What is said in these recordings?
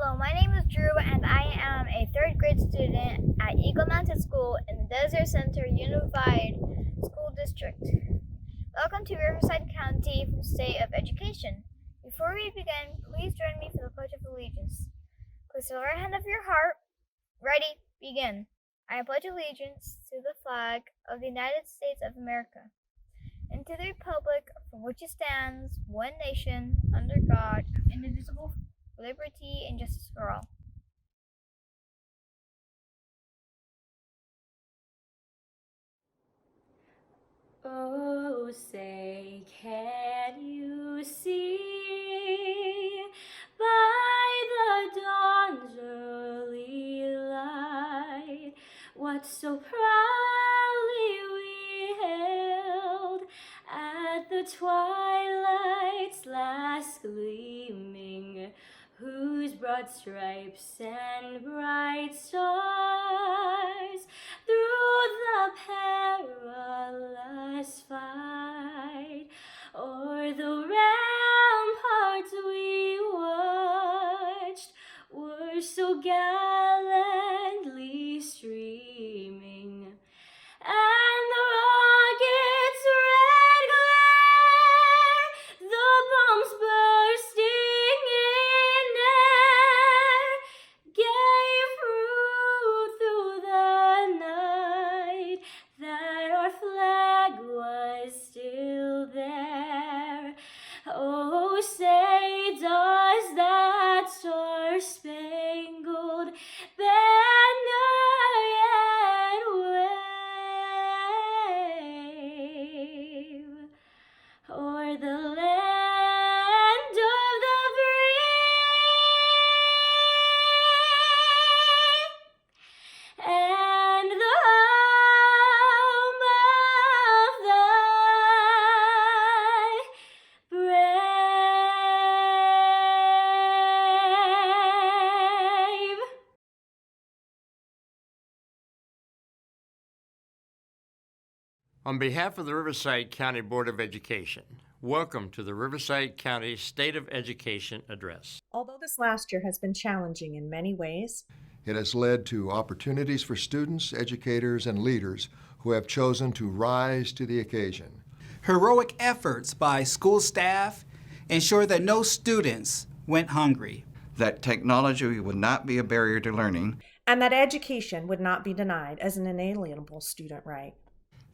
Hello, my name is Drew, and I am a third grade student at Eagle Mountain School in the Desert Center Unified School District. Welcome to Riverside County State of Education. Before we begin, please join me for the Pledge of Allegiance. Place the right hand of your heart. Ready, begin. I pledge allegiance to the flag of the United States of America and to the republic for which it stands, one nation, under God, indivisible, with liberty and justice for all. Oh, say, can you see by the dawn's early light what so proudly we hailed at the twilight's last gleaming, whose broad stripes and bright stars through the perilous fight o'er the ramparts we watched were so gallantly streaming, and the rocket's red glare, the bombs bursting in air, gave proof through the night that our flag was still there. Oh, say, does that star-spangled banner yet wave o'er the land of the free and the home of the brave. On behalf of the Riverside County Board of Education, welcome to the Riverside County State of Education Address. Although this last year has been challenging in many ways, it has led to opportunities for students, educators, and leaders who have chosen to rise to the occasion. Heroic efforts by school staff ensure that no students went hungry. That technology would not be a barrier to learning. and that education would not be denied as an inalienable student right,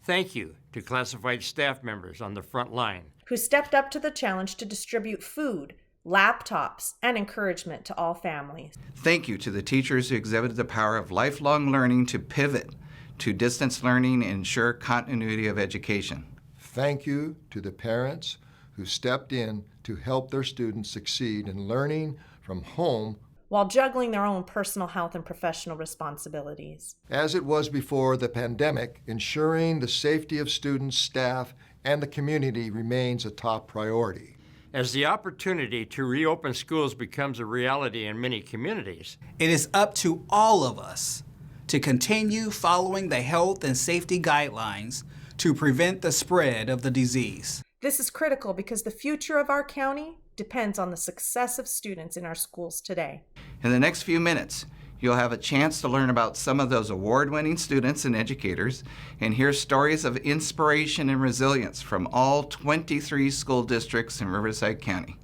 Thank you to classified staff members on the front line. who stepped up to the challenge to distribute food, laptops, and encouragement to all families. Thank you to the teachers who exhibited the power of lifelong learning to pivot to distance learning and ensure continuity of education. Thank you to the parents who stepped in to help their students succeed in learning from home While juggling their own personal health and professional responsibilities. as it was before the pandemic. Ensuring the safety of students, staff, and the community remains a top priority. As the opportunity to reopen schools becomes a reality in many communities, It is up to all of us to continue following the health and safety guidelines to prevent the spread of the disease. This is critical because the future of our county depends on the success of students in our schools today. In the next few minutes, you'll have a chance to learn about some of those award-winning students and educators and hear stories of inspiration and resilience from all 23 school districts in Riverside County.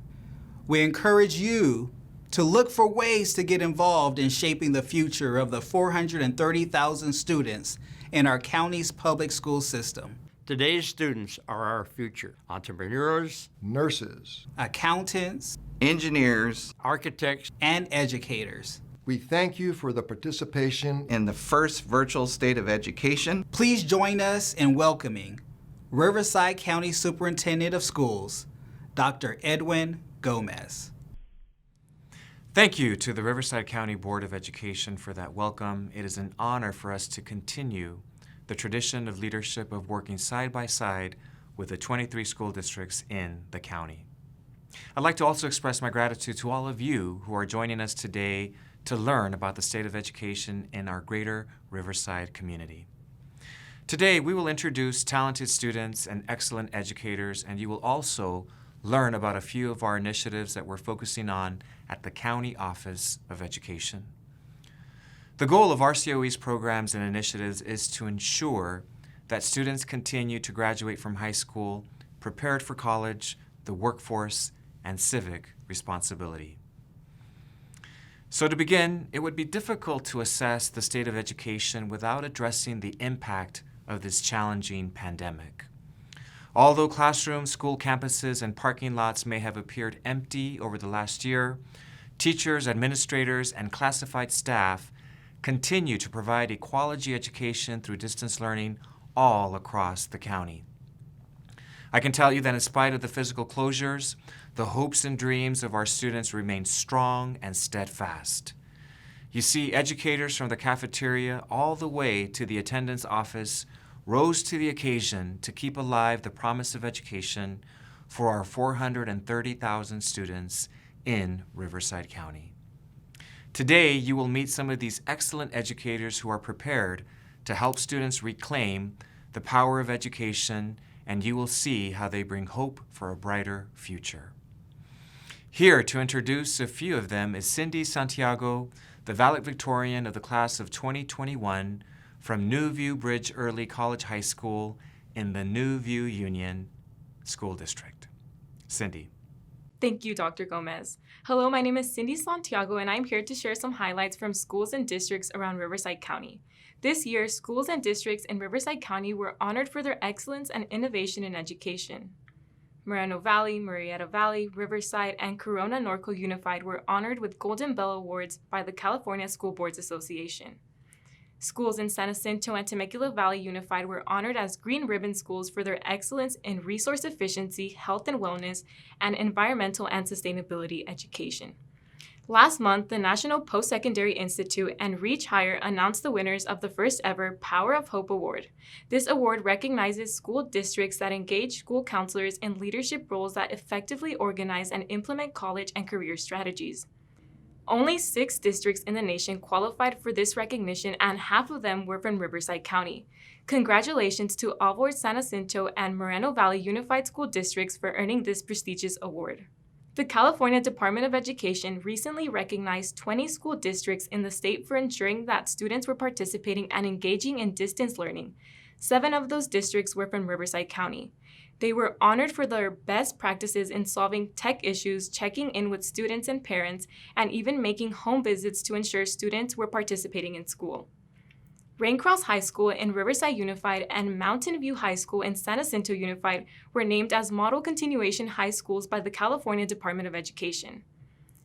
We encourage you to look for ways to get involved in shaping the future of the 430,000 students in our county's public school system. today's students are our future. Entrepreneurs, Nurses, Accountants Engineers, architects, and educators. we thank you for the participation. in the first virtual State of Education. Please join us in welcoming Riverside County Superintendent of Schools, Dr. Edwin Gomez. Thank you to the Riverside County Board of Education for that welcome. It is an honor for us to continue the tradition of leadership of working side by side with the 23 school districts in the county. I'd like to also express my gratitude to all of you who are joining us today to learn about the state of education in our greater Riverside community. Today, we will introduce talented students and excellent educators, and you will also learn about a few of our initiatives that we're focusing on at the County Office of Education. The goal of RCOE's programs and initiatives is to ensure that students continue to graduate from high school prepared for college, the workforce, and civic responsibility. So to begin, it would be difficult to assess the state of education without addressing the impact of this challenging pandemic. Although classrooms, school campuses, and parking lots may have appeared empty over the last year, teachers, administrators, and classified staff continue to provide a quality education through distance learning all across the county. I can tell you that in spite of the physical closures, the hopes and dreams of our students remain strong and steadfast. You see, educators from the cafeteria all the way to the attendance office rose to the occasion to keep alive the promise of education for our 430,000 students in Riverside County. Today, you will meet some of these excellent educators who are prepared to help students reclaim the power of education, and you will see how they bring hope for a brighter future. Here to introduce a few of them is Cindy Santiago, the valedictorian of the class of 2021 from New View Bridge Early College High School in the New View Union School District. Cindy. Thank you, Dr. Gomez. Hello, my name is Cindy Santiago, and I'm here to share some highlights from schools and districts around Riverside County. This year, schools and districts in Riverside County were honored for their excellence and innovation in education. Moreno Valley, Murrieta Valley, Riverside, and Corona Norco Unified were honored with Golden Bell Awards by the California School Boards Association. Schools in San Jacinto and Temecula Valley Unified were honored as Green Ribbon schools for their excellence in resource efficiency, health and wellness, and environmental and sustainability education. Last month, the National Post-Secondary Institute and Reach Higher announced the winners of the first ever Power of Hope Award. This award recognizes school districts that engage school counselors in leadership roles that effectively organize and implement college and career strategies. Only 6 districts in the nation qualified for this recognition, and half of them were from Riverside County. Congratulations to Alvord, San Jacinto, and Moreno Valley Unified School Districts for earning this prestigious award. The California Department of Education recently recognized 20 school districts in the state for ensuring that students were participating and engaging in distance learning. 7 of those districts were from Riverside County. They were honored for their best practices in solving tech issues, checking in with students and parents, and even making home visits to ensure students were participating in school. Raincross High School in Riverside Unified and Mountain View High School in San Jacinto Unified were named as Model Continuation High Schools by the California Department of Education.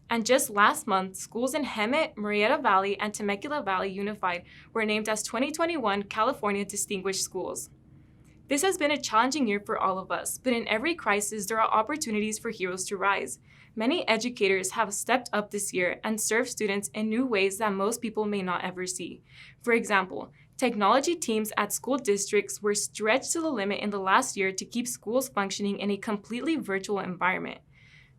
And just last month, schools in Hemet, Murrieta Valley, and Temecula Valley Unified were named as 2021 California Distinguished Schools. This has been a challenging year for all of us, but in every crisis, there are opportunities for heroes to rise. Many educators have stepped up this year and served students in new ways that most people may not ever see. For example, technology teams at school districts were stretched to the limit in the last year to keep schools functioning in a completely virtual environment.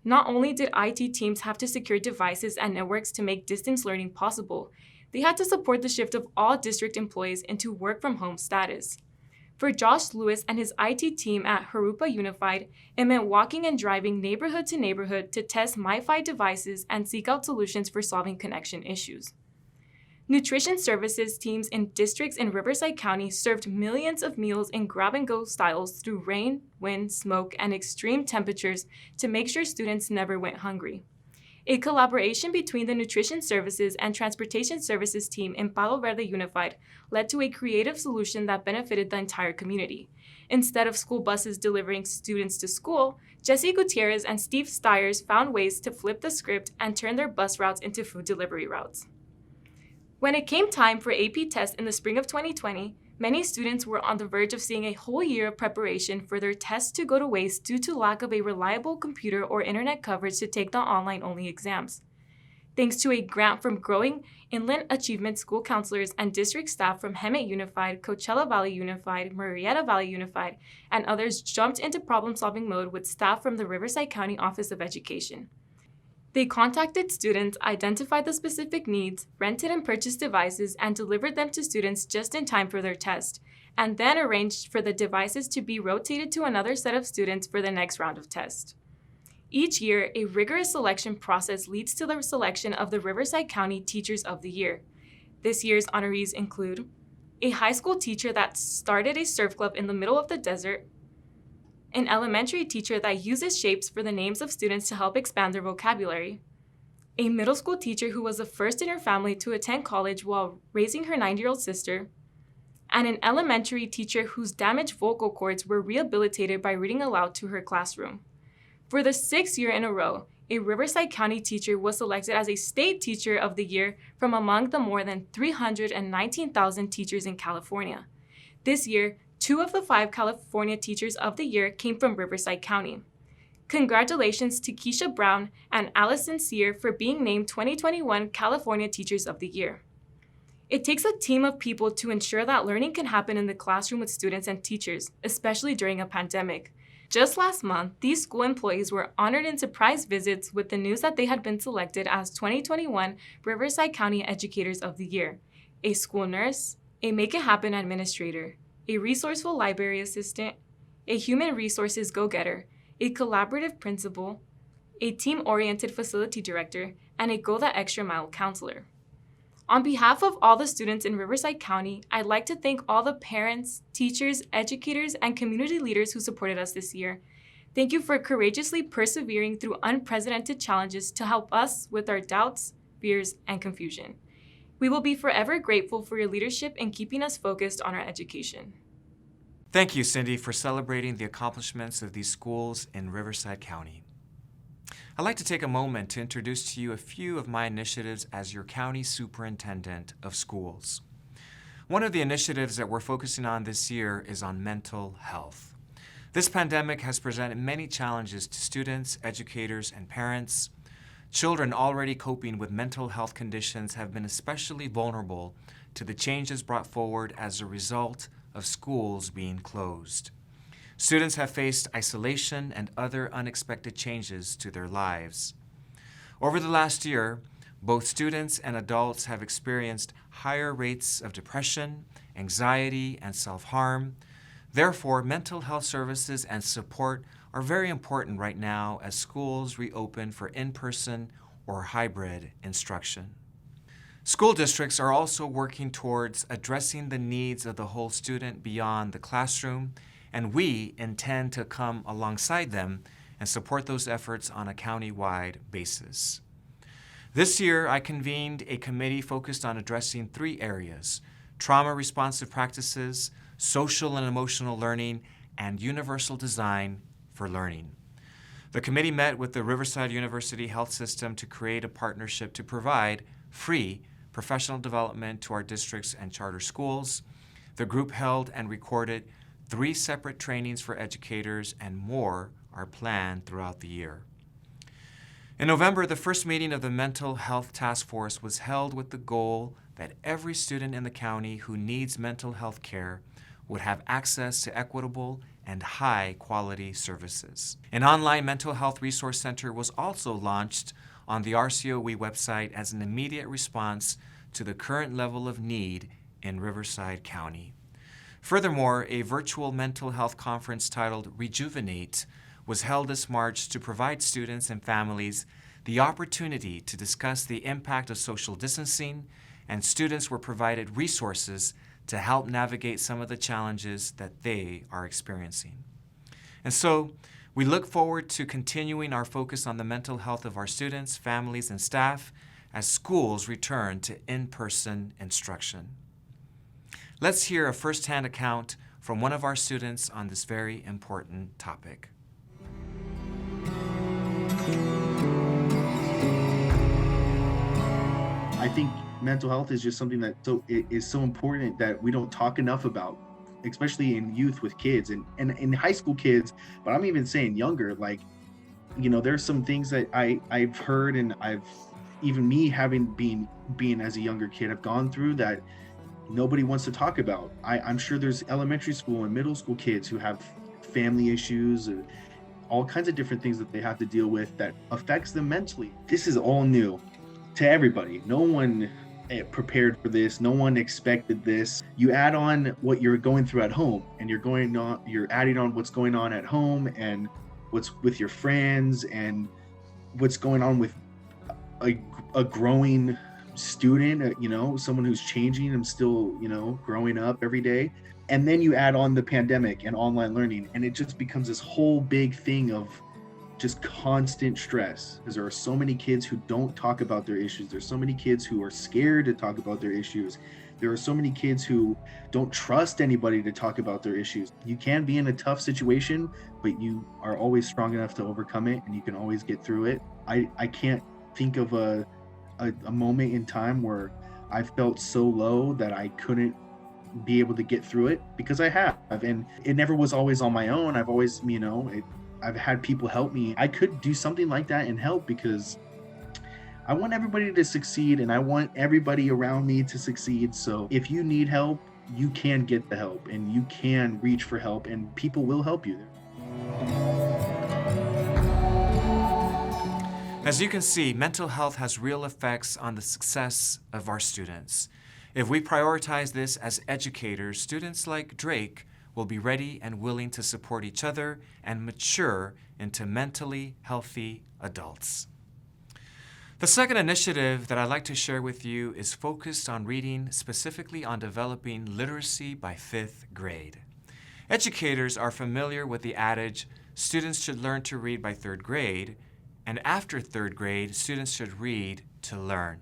Not only did IT teams have to secure devices and networks to make distance learning possible, they had to support the shift of all district employees into work-from-home status. For Josh Lewis and his IT team at Jurupa Unified, it meant walking and driving neighborhood to neighborhood to test MiFi devices and seek out solutions for solving connection issues. Nutrition services teams in districts in Riverside County served millions of meals in grab-and-go styles through rain, wind, smoke, and extreme temperatures to make sure students never went hungry. A collaboration between the Nutrition Services and Transportation Services team in Palo Verde Unified led to a creative solution that benefited the entire community. Instead of school buses delivering students to school, Jesse Gutierrez and Steve Stiers found ways to flip the script and turn their bus routes into food delivery routes. When it came time for AP tests in the spring of 2020, many students were on the verge of seeing a whole year of preparation for their tests to go to waste due to lack of a reliable computer or internet coverage to take the online-only exams. Thanks to a grant from Growing Inland Achievement School counselors and district staff from Hemet Unified, Coachella Valley Unified, Murrieta Valley Unified, and others jumped into problem-solving mode with staff from the Riverside County Office of Education. They contacted students, identified the specific needs, rented and purchased devices, and delivered them to students just in time for their test, and then arranged for the devices to be rotated to another set of students for the next round of tests. Each year, a rigorous selection process leads to the selection of the Riverside County Teachers of the Year. This year's honorees include a high school teacher that started a surf club in the middle of the desert, an elementary teacher that uses shapes for the names of students to help expand their vocabulary, a middle school teacher who was the first in her family to attend college while raising her 9-year-old sister, and an elementary teacher whose damaged vocal cords were rehabilitated by reading aloud to her classroom. For the 6th year in a row, a Riverside County teacher was selected as a State Teacher of the Year from among the more than 319,000 teachers in California. This year, 2 of the 5 California Teachers of the Year came from Riverside County. Congratulations to Keisha Brown and Allison Sear for being named 2021 California Teachers of the Year. It takes a team of people to ensure that learning can happen in the classroom with students and teachers, especially during a pandemic. Just last month, these school employees were honored in surprise visits with the news that they had been selected as 2021 Riverside County Educators of the Year, a school nurse, a Make It Happen administrator, a resourceful library assistant, a human resources go-getter, a collaborative principal, a team-oriented facility director, and a Go That Extra Mile counselor. On behalf of all the students in Riverside County, I'd like to thank all the parents, teachers, educators, and community leaders who supported us this year. Thank you for courageously persevering through unprecedented challenges to help us with our doubts, fears, and confusion. We will be forever grateful for your leadership in keeping us focused on our education. Thank you, Cindy, for celebrating the accomplishments of these schools in Riverside County. I'd like to take a moment to introduce to you a few of my initiatives as your county superintendent of schools. One of the initiatives that we're focusing on this year is on mental health. This pandemic has presented many challenges to students, educators, and parents. Children already coping with mental health conditions have been especially vulnerable to the changes brought forward as a result of schools being closed. Students have faced isolation and other unexpected changes to their lives. Over the last year, both students and adults have experienced higher rates of depression, anxiety, and self-harm. Therefore, mental health services and support are very important right now as schools reopen for in-person or hybrid instruction. School districts are also working towards addressing the needs of the whole student beyond the classroom, and we intend to come alongside them and support those efforts on a county-wide basis. This year, I convened a committee focused on addressing 3 areas: trauma-responsive practices, social and emotional learning, and universal design for learning. The committee met with the Riverside University Health System to create a partnership to provide free professional development to our districts and charter schools. The group held and recorded 3 separate trainings for educators, and more are planned throughout the year. In November, the first meeting of the Mental Health Task Force was held with the goal that every student in the county who needs mental health care would have access to equitable and high-quality services. An online mental health resource center was also launched on the RCOE website as an immediate response to the current level of need in Riverside County. Furthermore, a virtual mental health conference titled Rejuvenate was held this March to provide students and families the opportunity to discuss the impact of social distancing, and students were provided resources to help navigate some of the challenges that they are experiencing. And so, we look forward to continuing our focus on the mental health of our students, families, and staff as schools return to in-person instruction. Let's hear a first-hand account from one of our students on this very important topic. I think mental health is just something that is so important that we don't talk enough about, especially in youth with kids and in high school kids, but I'm even saying younger. Like, you know, there's some things that I've heard, and even me having being as a younger kid, I've gone through that nobody wants to talk about. I'm sure there's elementary school and middle school kids who have family issues, all kinds of different things that they have to deal with that affects them mentally. This is all new to everybody. No one prepared for this. No one expected this. You add on what you're going through at home, and you're adding on what's going on at home, and what's with your friends and what's going on with a growing student, someone who's changing and still, growing up every day. And then you add on the pandemic and online learning, and it just becomes this whole big thing of just constant stress, because there are so many kids who don't talk about their issues. There's so many kids who are scared to talk about their issues. There are so many kids who don't trust anybody to talk about their issues. You can be in a tough situation, but you are always strong enough to overcome it, and you can always get through it. I can't think of a moment in time where I felt so low that I couldn't be able to get through it, because I have. And it never was always on my own. I've always, I've had people help me. I could do something like that and help, because I want everybody to succeed and I want everybody around me to succeed. So if you need help, you can get the help and you can reach for help, and people will help you there. As you can see, mental health has real effects on the success of our students. If we prioritize this as educators, students like Drake will be ready and willing to support each other and mature into mentally healthy adults. The second initiative that I'd like to share with you is focused on reading, specifically on developing literacy by 5th grade. Educators are familiar with the adage, students should learn to read by 3rd grade, and after 3rd grade, students should read to learn.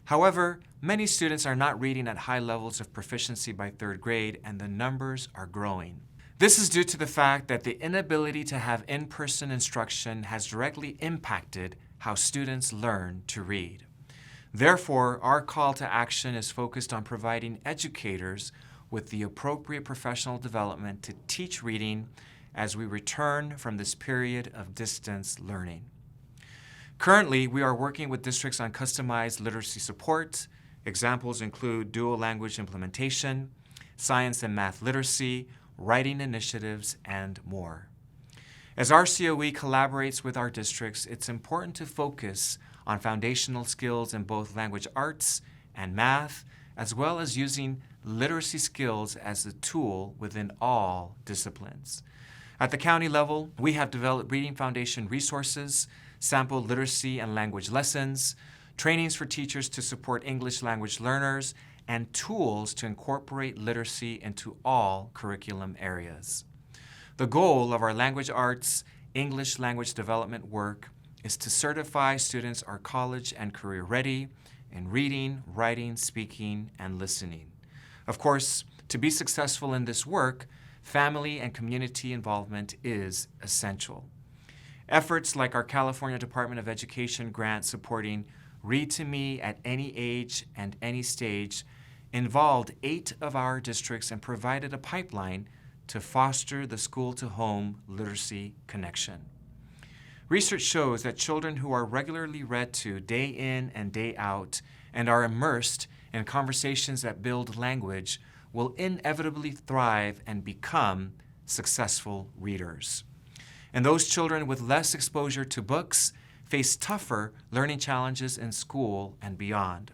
However, many students are not reading at high levels of proficiency by 3rd grade, and the numbers are growing. This is due to the fact that the inability to have in-person instruction has directly impacted how students learn to read. Therefore, our call to action is focused on providing educators with the appropriate professional development to teach reading as we return from this period of distance learning. Currently, we are working with districts on customized literacy support. Examples include dual language implementation, science and math literacy, writing initiatives, and more. As our COE collaborates with our districts, it's important to focus on foundational skills in both language arts and math, as well as using literacy skills as a tool within all disciplines. At the county level, we have developed reading foundation resources, sample literacy and language lessons, trainings for teachers to support English language learners, and tools to incorporate literacy into all curriculum areas. The goal of our language arts, English language development work is to certify students are college and career ready in reading, writing, speaking, and listening. Of course, to be successful in this work, family and community involvement is essential. Efforts like our California Department of Education grant supporting Read to Me at any age and any stage involved 8 of our districts and provided a pipeline to foster the school-to-home literacy connection. Research shows that children who are regularly read to day in and day out and are immersed in conversations that build language will inevitably thrive and become successful readers. And those children with less exposure to books face tougher learning challenges in school and beyond.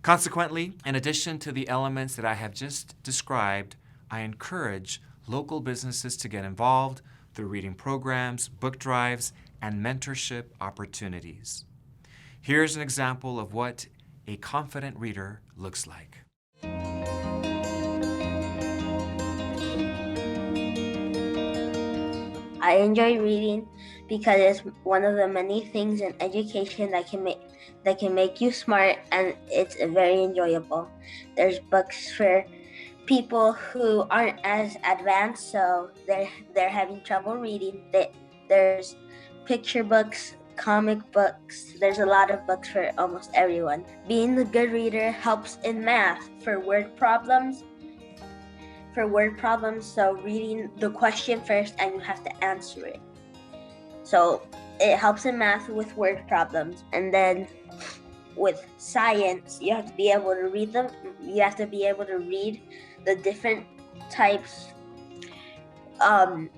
Consequently, in addition to the elements that I have just described, I encourage local businesses to get involved through reading programs, book drives, and mentorship opportunities. Here's an example of what a confident reader looks like. I enjoy reading because it's one of the many things in education that can make you smart, and it's very enjoyable. There's books for people who aren't as advanced, so they're having trouble reading. There's picture books, comic books. There's a lot of books for almost everyone. Being a good reader helps in math for word problems. So reading the question first and you have to answer it. So it helps in math with word problems. And then with science, you have to be able to read them. You have to be able to read the different types of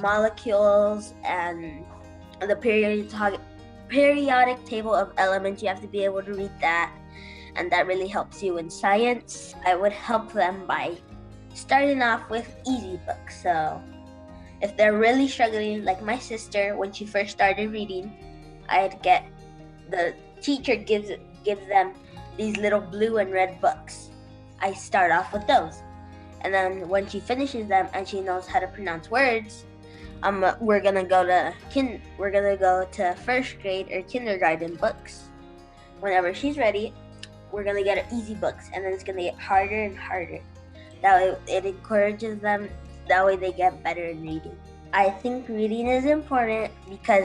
molecules and the periodic table of elements. You have to be able to read that, and that really helps you in science. I would help them by starting off with easy books. So If they're really struggling, like my sister, when she first started reading, the teacher gives them these little blue and red books. I start off with those. And then when she finishes them and she knows how to pronounce words, we're gonna go to first grade or kindergarten books. Whenever she's ready, we're gonna get her easy books, and then it's gonna get harder and harder. That way it encourages them, that way they get better in reading. I think reading is important because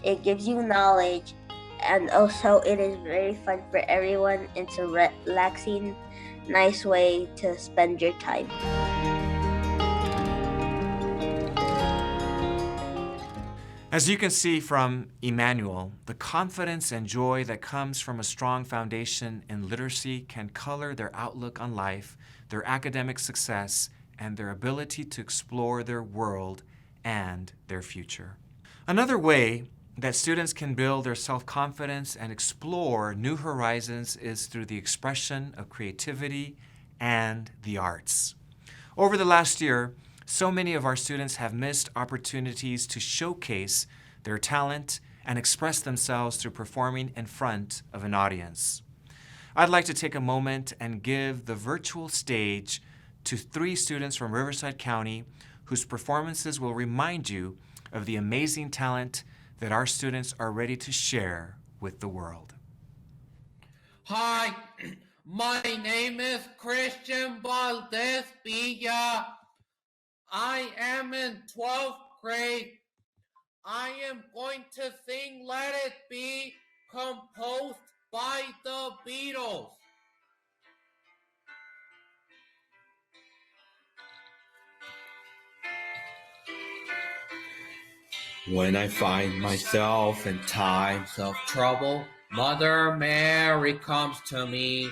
it gives you knowledge, and also it is very fun for everyone. It's a relaxing, nice way to spend your time. As you can see from Emmanuel, the confidence and joy that comes from a strong foundation in literacy can color their outlook on life, their academic success, and their ability to explore their world and their future. Another way that students can build their self-confidence and explore new horizons is through the expression of creativity and the arts. Over the last year, so many of our students have missed opportunities to showcase their talent and express themselves through performing in front of an audience. I'd like to take a moment and give the virtual stage to 3 students from Riverside County whose performances will remind you of the amazing talent that our students are ready to share with the world. Hi, my name is Christian Valdez Villa. I am in 12th grade. I am going to sing Let It Be, composed by the Beatles. When I find myself in times of trouble, Mother Mary comes to me,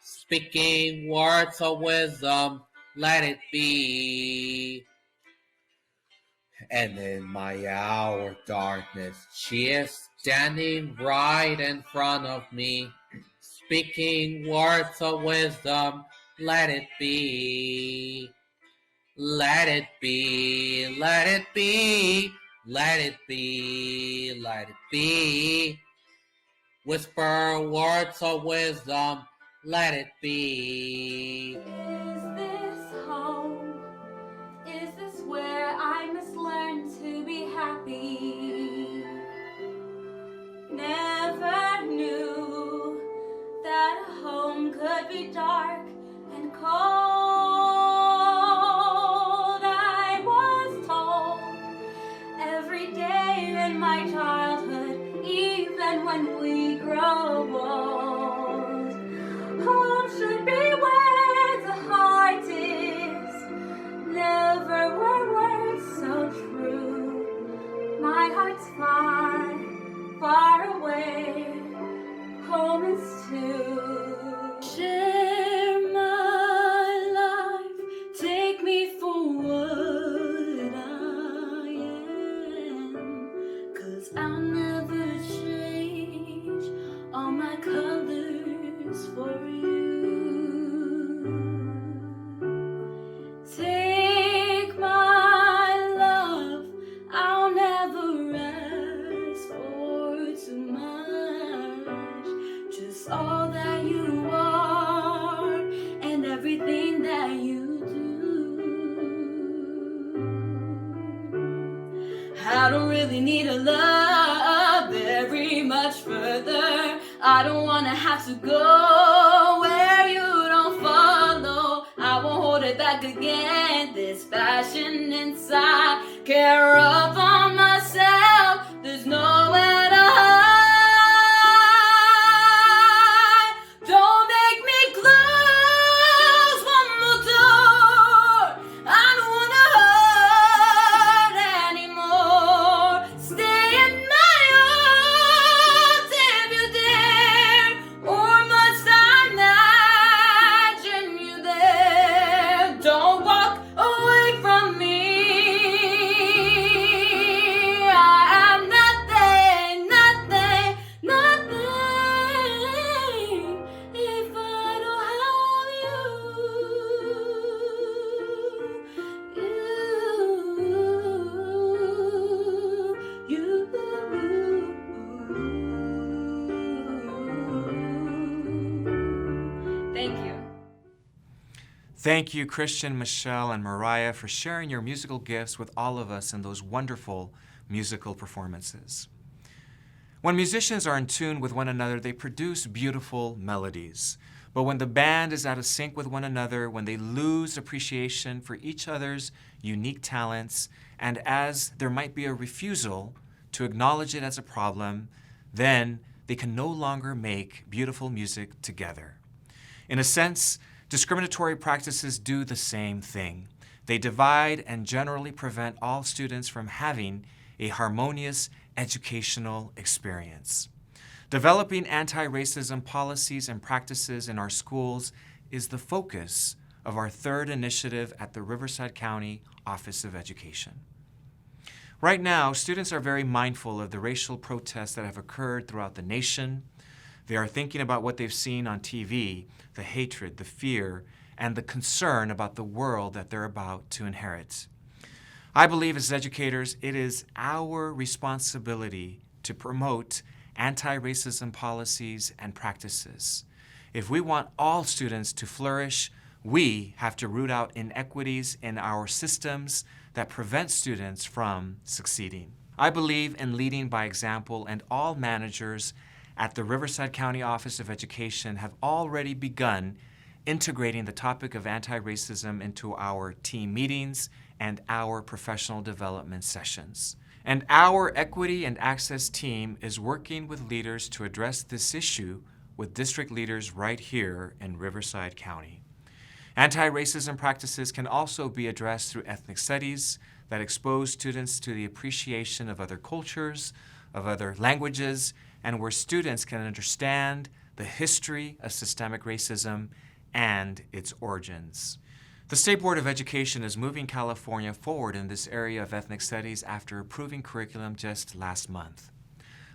speaking words of wisdom, let it be. And in my hour of darkness, she is standing right in front of me, speaking words of wisdom, let it be. Let it be, let it be. Let it be, let it be. Whisper words of wisdom, let it be. Is this home? Is this where I must learn to be happy? Never knew that a home could be dark and cold. I was told every day in my childhood, even when we grow old, home should be where the heart is. Never were words so true. My heart's far, far away. Home is too. Share my life, take me for what I am, 'cause I'll never change all my colors for you. Take my love, I'll never ask for too much, just all that you are and everything that you do. I don't really need a love very much further. I don't wanna have to go where you don't follow. I won't hold it back again. This passion inside, care up on myself. There's nowhere to hide. Don't make me close one more door. I don't wanna hurt anymore. Stay in my arms if you dare, or must I imagine you there? Don't walk away from me. I am nothing Thank you, Christian, Michelle, and Mariah, for sharing your musical gifts with all of us in those wonderful musical performances. When musicians are in tune with one another, they produce beautiful melodies. But when the band is out of sync with one another, when they lose appreciation for each other's unique talents, and as there might be a refusal to acknowledge it as a problem, then they can no longer make beautiful music together. In a sense, discriminatory practices do the same thing. They divide and generally prevent all students from having a harmonious educational experience. Developing anti-racism policies and practices in our schools is the focus of our third initiative at the Riverside County Office of Education. Right now, students are very mindful of the racial protests that have occurred throughout the nation. They are thinking about what they've seen on TV, the hatred, the fear, and the concern about the world that they're about to inherit. I believe as educators, it is our responsibility to promote anti-racism policies and practices. If we want all students to flourish, we have to root out inequities in our systems that prevent students from succeeding. I believe in leading by example, and all managers at the Riverside County Office of Education have already begun integrating the topic of anti-racism into our team meetings and our professional development sessions. And our Equity and Access team is working with leaders to address this issue with district leaders right here in Riverside County. Anti-racism practices can also be addressed through ethnic studies that expose students to the appreciation of other cultures, of other languages, and where students can understand the history of systemic racism and its origins. The State Board of Education is moving California forward in this area of ethnic studies after approving curriculum just last month.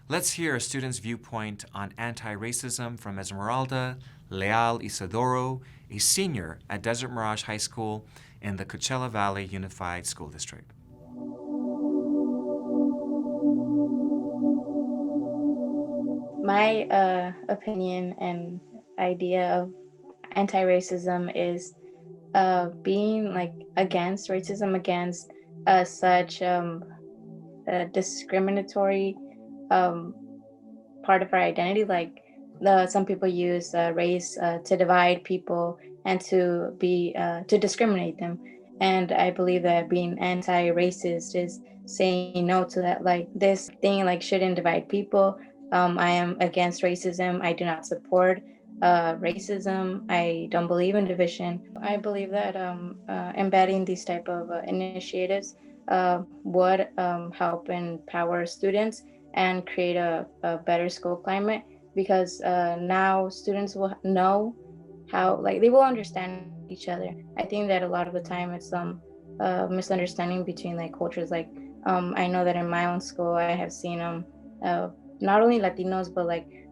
Let's hear a student's viewpoint on anti-racism from Esmeralda Leal Isidoro, a senior at Desert Mirage High School in the Coachella Valley Unified School District. My opinion and idea of anti-racism is being against racism, against such a discriminatory part of our identity. Some people use race to divide people and to discriminate them. And I believe that being anti-racist is saying no to that. This thing shouldn't divide people. I am against racism. I do not support racism. I don't believe in division. I believe that embedding these type of initiatives would help empower students and create a better school climate, because now students will know how, they will understand each other. I think that a lot of the time it's misunderstanding between cultures. I know that in my own school I have seen not only Latinos but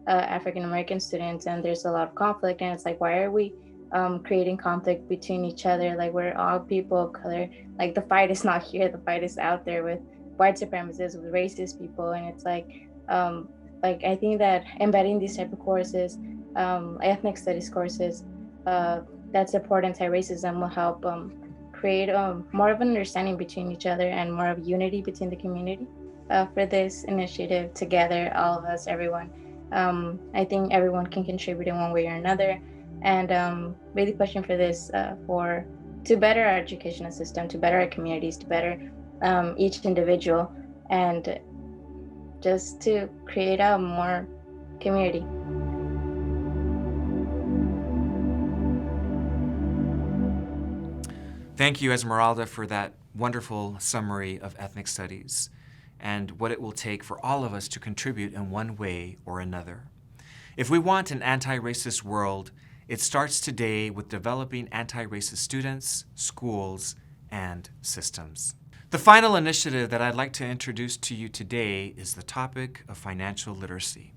African American students, and there's a lot of conflict, and it's why are we creating conflict between each other? We're all people of color. The fight is not here, the fight is out there with white supremacists, with racist people. And it's I think that embedding these type of courses, ethnic studies courses that support anti-racism will help create more of an understanding between each other and more of unity between the community. For this initiative together, all of us, everyone, I think everyone can contribute in one way or another, and really pushing for this to better our educational system, to better our communities, to better each individual, and just to create a more community. Thank you, Esmeralda, for that wonderful summary of ethnic studies and what it will take for all of us to contribute in one way or another. If we want an anti-racist world, it starts today with developing anti-racist students, schools, and systems. The final initiative that I'd like to introduce to you today is the topic of financial literacy.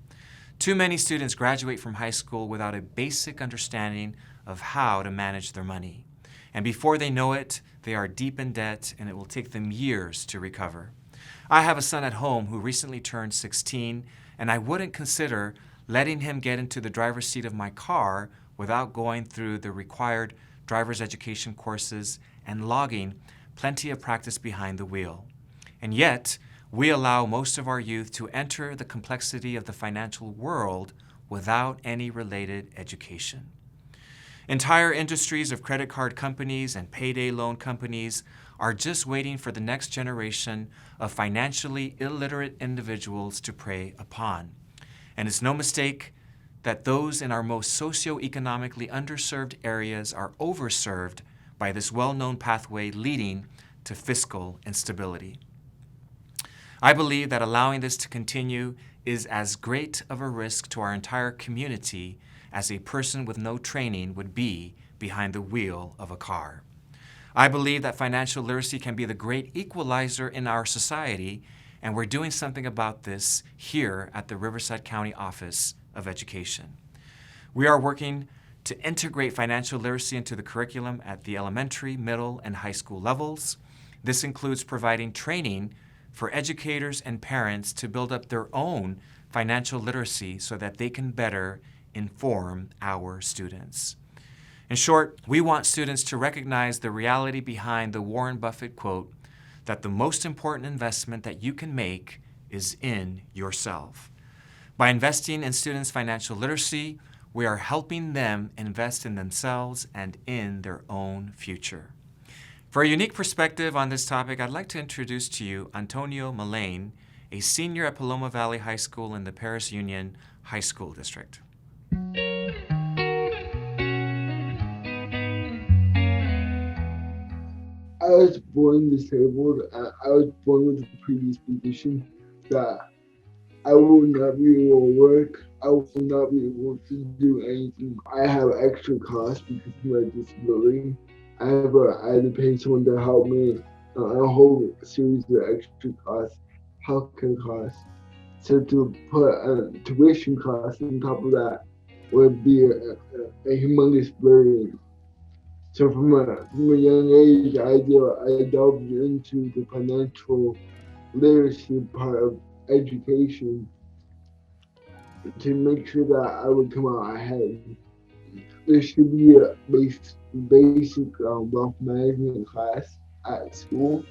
Too many students graduate from high school without a basic understanding of how to manage their money. And before they know it, they are deep in debt, and it will take them years to recover. I have a son at home who recently turned 16, and I wouldn't consider letting him get into the driver's seat of my car without going through the required driver's education courses, and logging, plenty of practice behind the wheel. And yet, we allow most of our youth to enter the complexity of the financial world without any related education. Entire industries of credit card companies and payday loan companies are just waiting for the next generation of financially illiterate individuals to prey upon. And it's no mistake that those in our most socioeconomically underserved areas are overserved by this well-known pathway leading to fiscal instability. I believe that allowing this to continue is as great of a risk to our entire community as a person with no training would be behind the wheel of a car. I believe that financial literacy can be the great equalizer in our society, and we're doing something about this here at the Riverside County Office of Education. We are working to integrate financial literacy into the curriculum at the elementary, middle, and high school levels. This includes providing training for educators and parents to build up their own financial literacy so that they can better inform our students. In short, we want students to recognize the reality behind the Warren Buffett quote that the most important investment that you can make is in yourself. By investing in students' financial literacy, we are helping them invest in themselves and in their own future. For a unique perspective on this topic, I'd like to introduce to you Antonio Mullane, a senior at Paloma Valley High School in the Paris Union High School District. I was born disabled, and I was born with a predisposition that I will not be able to work. I will not be able to do anything. I have extra costs because of my disability. I had to pay someone to help me on a whole series of extra costs, healthcare costs. So to put a tuition cost on top of that would be a humongous burden. So from a young age, I delved into the financial literacy part of education to make sure that I would come out ahead. There should be a basic wealth management class at school.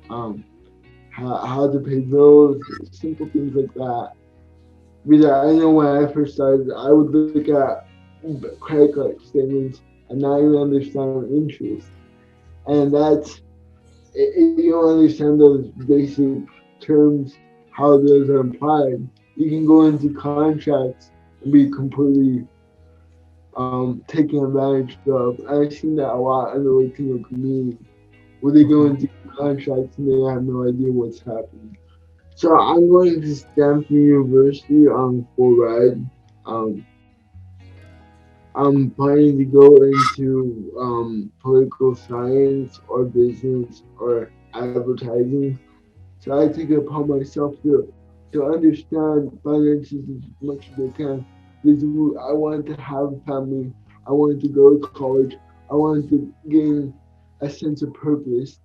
How to pay bills, simple things like that. Because I know when I first started, I would look at credit card statements and not even understand interest. And you don't understand those basic terms, how those are applied. You can go into contracts and be completely taken advantage of. I've seen that a lot in the Latino community, where they go into contracts and they have no idea what's happening. So I'm going to Stanford University on full ride. I'm planning to go into political science or business or advertising. So I take it upon myself to understand finances as much as I can. Because I wanted to have a family. I wanted to go to college. I wanted to gain a sense of purpose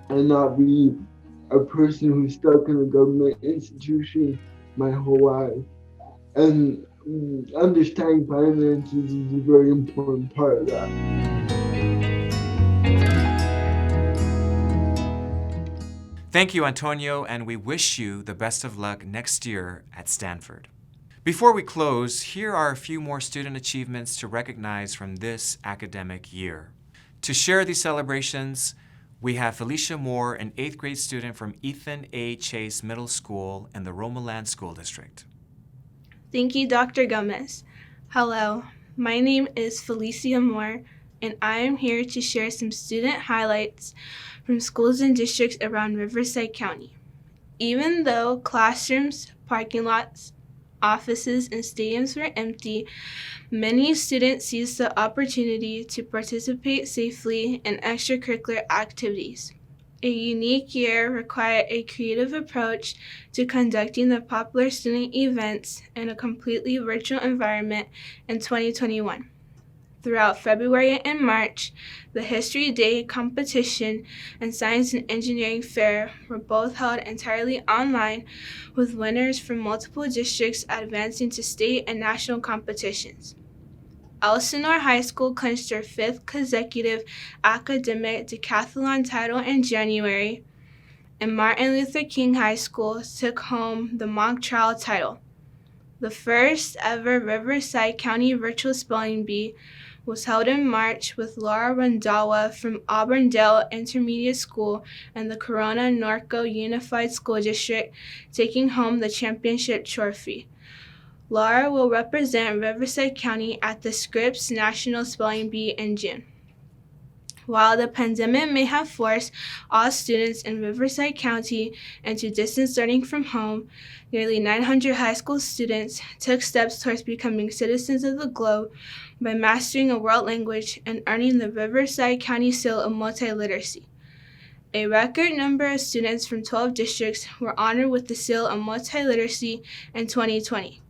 and not be a person who's stuck in a government institution my whole life. And understanding finances is a very important part of that. Thank you, Antonio, and we wish you the best of luck next year at Stanford. Before we close, here are a few more student achievements to recognize from this academic year. To share these celebrations, we have Felicia Moore, an 8th grade student from Ethan A. Chase Middle School in the Romoland School District. Thank you, Dr. Gomez. Hello, my name is Felicia Moore, and I am here to share some student highlights from schools and districts around Riverside County. Even though classrooms, parking lots, offices, and stadiums were empty, many students seized the opportunity to participate safely in extracurricular activities. A unique year required a creative approach to conducting the popular student events in a completely virtual environment in 2021. Throughout February and March, the History Day competition and Science and Engineering Fair were both held entirely online, with winners from multiple districts advancing to state and national competitions. Elsinore High School clinched their 5th consecutive academic decathlon title in January, and Martin Luther King High School took home the mock trial title. The first ever Riverside County Virtual Spelling Bee was held in March with Laura Randhawa from Auburndale Intermediate School and the Corona Norco Unified School District taking home the championship trophy. Laura will represent Riverside County at the Scripps National Spelling Bee in June. While the pandemic may have forced all students in Riverside County into distance learning from home, nearly 900 high school students took steps towards becoming citizens of the globe by mastering a world language and earning the Riverside County Seal of Multiliteracy. A record number of students from 12 districts were honored with the Seal of Multiliteracy in 2020.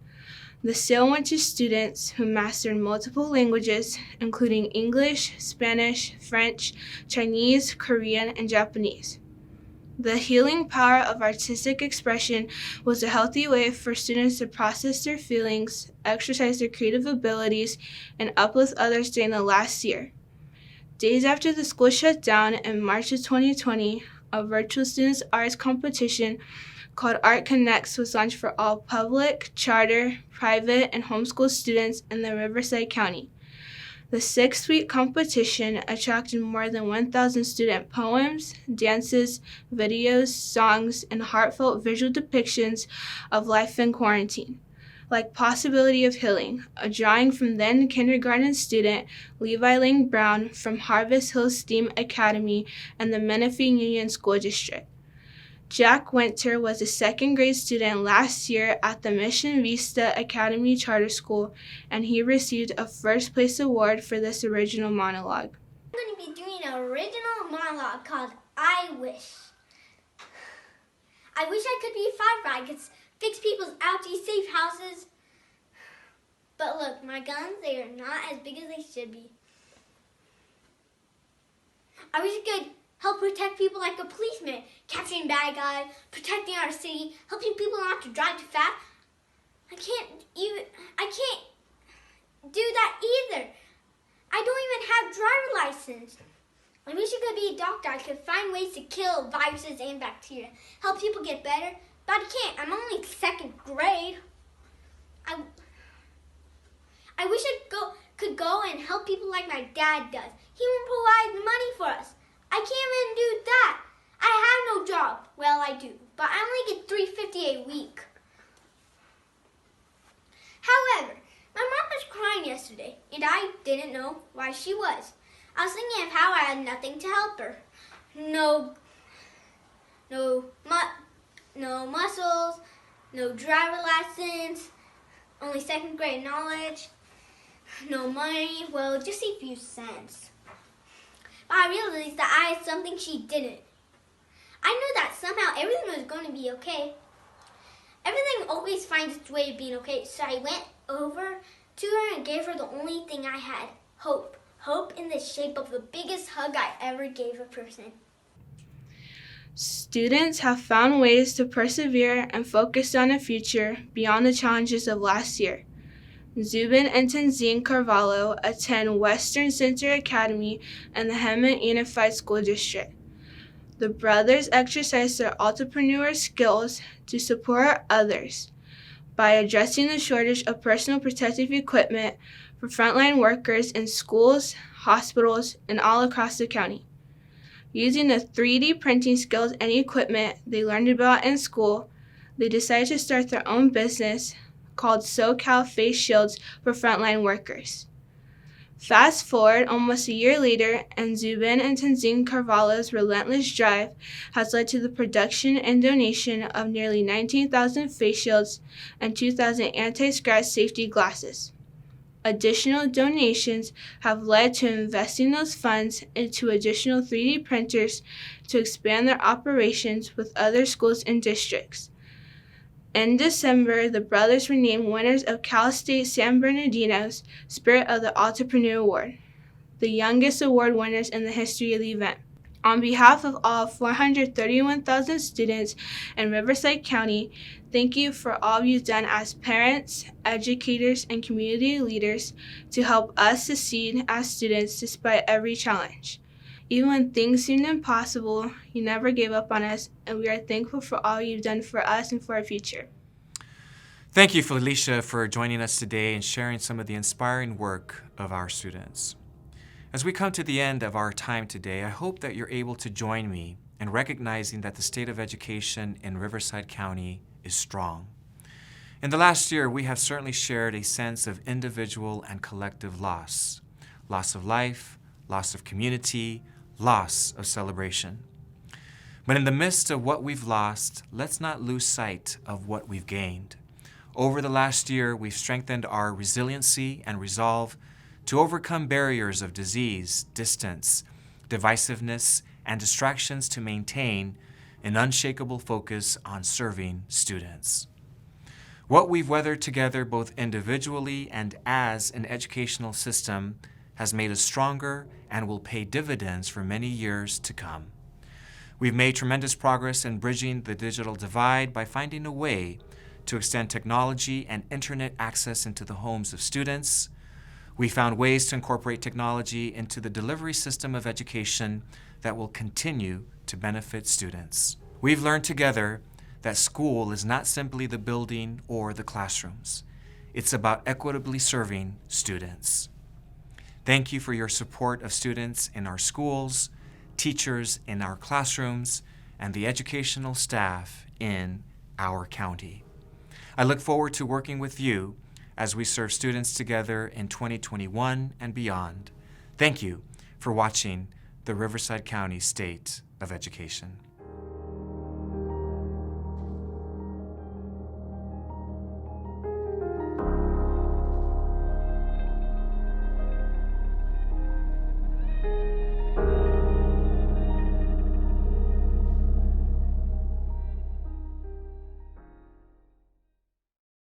The seal went to students who mastered multiple languages, including English, Spanish, French, Chinese, Korean, and Japanese. The healing power of artistic expression was a healthy way for students to process their feelings, exercise their creative abilities, and uplift others during the last year. Days after the school shut down in March of 2020, a virtual students' arts competition called Art Connects was launched for all public, charter, private, and homeschool students in the Riverside County. The 6-week competition attracted more than 1,000 student poems, dances, videos, songs, and heartfelt visual depictions of life in quarantine, like Possibility of Healing, a drawing from then kindergarten student Levi Lang Brown from Harvest Hills STEAM Academy and the Menifee Union School District. Jack Winter was a 2nd grade student last year at the Mission Vista Academy Charter School, and he received a first place award for this original monologue. I'm going to be doing an original monologue called I Wish. I wish I could be a firefighter. I could fix people's ouchie safe houses. But look, my guns, they are not as big as they should be. I wish I could help protect people like a policeman, capturing bad guys, protecting our city, helping people not to drive too fast. I can't do that either. I don't even have a driver's license. I wish I could be a doctor. I could find ways to kill viruses and bacteria, help people get better, but I can't. I'm only 2nd grade. I wish I could go and help people like my dad does. He won't provide money for us. I can't even do that. I have no job. Well, I do, but I only get $3.50 a week. However, my mom was crying yesterday, and I didn't know why she was. I was thinking of how I had nothing to help her. No muscles, no driver license, only 2nd grade knowledge, no money, well, just a few cents. But I realized that I had something she didn't. I knew that somehow everything was going to be okay. Everything always finds its way of being okay, so I went over to her and gave her the only thing I had, hope. Hope in the shape of the biggest hug I ever gave a person. Students have found ways to persevere and focus on a future beyond the challenges of last year. Zubin and Tenzin Carvalho attend Western Center Academy and the Hemet Unified School District. The brothers exercise their entrepreneur skills to support others by addressing the shortage of personal protective equipment for frontline workers in schools, hospitals, and all across the county. Using the 3D printing skills and equipment they learned about in school, they decided to start their own business called SoCal Face Shields for frontline workers. Fast forward almost a year later, and Zubin and Tenzin Carvalho's relentless drive has led to the production and donation of nearly 19,000 face shields and 2,000 anti-scratch safety glasses. Additional donations have led to investing those funds into additional 3D printers to expand their operations with other schools and districts. In December, the brothers were named winners of Cal State San Bernardino's Spirit of the Entrepreneur Award, the youngest award winners in the history of the event. On behalf of all 431,000 students in Riverside County, thank you for all you've done as parents, educators, and community leaders to help us succeed as students despite every challenge. Even when things seemed impossible, you never gave up on us, and we are thankful for all you've done for us and for our future. Thank you, Felicia, for joining us today and sharing some of the inspiring work of our students. As we come to the end of our time today, I hope that you're able to join me in recognizing that the state of education in Riverside County is strong. In the last year, we have certainly shared a sense of individual and collective loss of life, loss of community, loss of celebration. But in the midst of what we've lost, let's not lose sight of what we've gained. Over the last year, we've strengthened our resiliency and resolve to overcome barriers of disease, distance, divisiveness, and distractions to maintain an unshakable focus on serving students. What we've weathered together both individually and as an educational system has made us stronger and will pay dividends for many years to come. We've made tremendous progress in bridging the digital divide by finding a way to extend technology and internet access into the homes of students. We found ways to incorporate technology into the delivery system of education that will continue to benefit students. We've learned together that school is not simply the building or the classrooms. It's about equitably serving students. Thank you for your support of students in our schools, teachers in our classrooms, and the educational staff in our county. I look forward to working with you as we serve students together in 2021 and beyond. Thank you for watching the Riverside County State of Education.